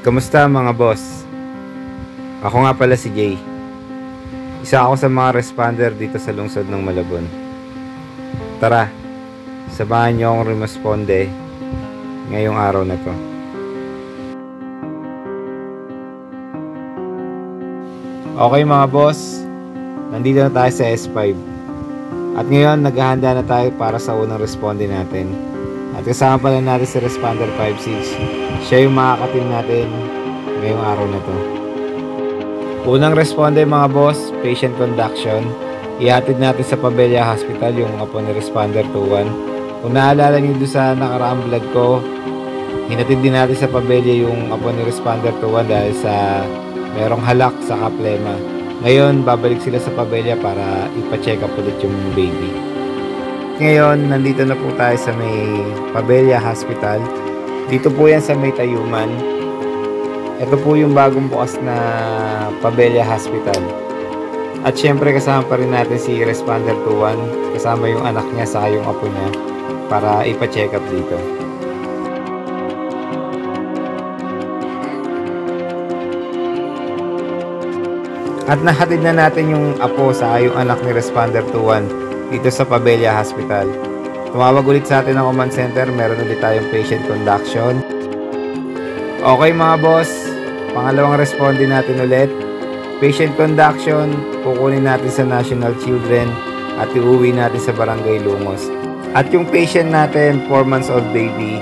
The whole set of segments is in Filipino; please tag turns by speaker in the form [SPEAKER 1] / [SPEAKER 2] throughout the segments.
[SPEAKER 1] Kamusta mga boss? Ako nga pala si Jay. Isa ako sa mga responder dito sa lungsod ng Malabon. Tara, samahan niyo akong rumisponde ngayong araw na to. Okay mga boss, nandito na tayo sa S5. At ngayon, naghahanda na tayo para sa unang responde natin. At kasama pala natin si Responder 56. Siya yung makakatim natin ngayong araw na to. Unang responde mga boss, patient conduction. Ihatid natin sa Pabella Hospital yung apo ni Responder 21. Kung naalala nyo doon sa nakaraang vlog ko, hinatid din natin sa Pabella yung apo ni Responder 21 dahil sa merong halak sa kaplema. Ngayon, babalik sila sa Pabella para ipa-check up ulit yung baby. Ngayon, nandito na po tayo sa may Pabella Hospital. Dito po yan sa may Tayuman. Ito po yung bagong bukas na Pabella Hospital. At syempre kasama pa rin natin si Responder 21. Kasama yung anak niya sa yung apo niya para ipa-check up dito. At nahatid na natin yung apo sa yung anak ni Responder 21 dito sa Pabella Hospital. Tumawag ulit sa atin ng command center. Meron ulit tayong patient conduction. Okay mga boss, pangalawang responde natin ulit. Patient conduction, kukunin natin sa National Children at iuwi natin sa Barangay Lungos. At yung patient natin, 4 months old baby,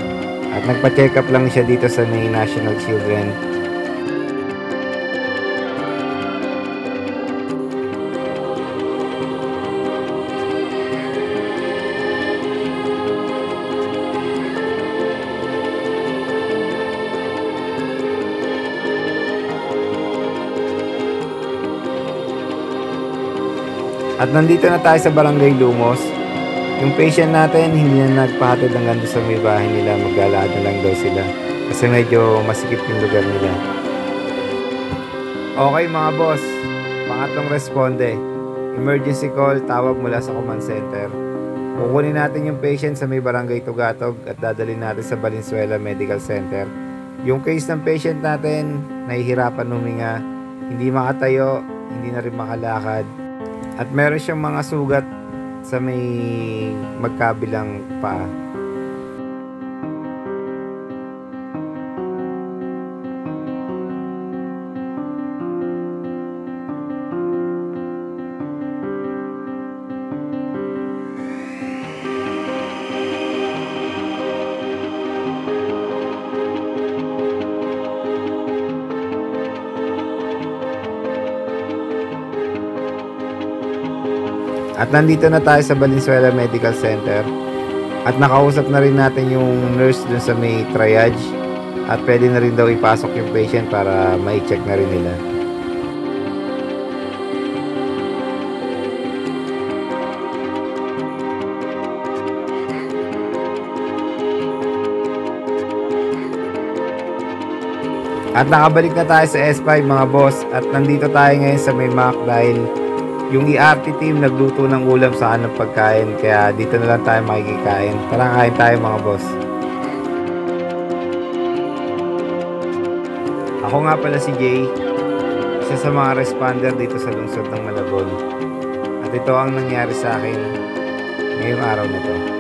[SPEAKER 1] at nagpa-check up lang siya dito sa may National Children. At nandito na tayo sa Barangay Lungos. Yung patient natin, hindi na nagpahatid hanggang doon sa may bahay nila. Maglalakad na lang daw sila. Kasi medyo masikip yung lugar nila. Okay mga boss, pangatlong responde. Emergency call, tawag mula sa command center. Kukunin natin yung patient sa may Barangay Tugatog at dadalhin natin sa Valenzuela Medical Center. Yung case ng patient natin, nahihirapan huminga, hindi makatayo, hindi na rin makalakad. At meron siyang mga sugat sa may magkabilang paa. At nandito na tayo sa Valenzuela Medical Center. At nakausap na rin natin yung nurse dun sa may triage. At pwede na rin daw ipasok yung patient para ma-check na rin nila. At nakabalik na tayo sa S5 mga boss. At nandito tayo ngayon sa may MAC dahil yung ERT team nagluto ng ulam sa anong pagkain, kaya dito na lang tayo makikikain. Tara, kain tayo mga boss. Ako nga pala si Jay, isa sa mga responder dito sa lungsod ng Malabon. At ito ang nangyari sa akin ngayong araw na to.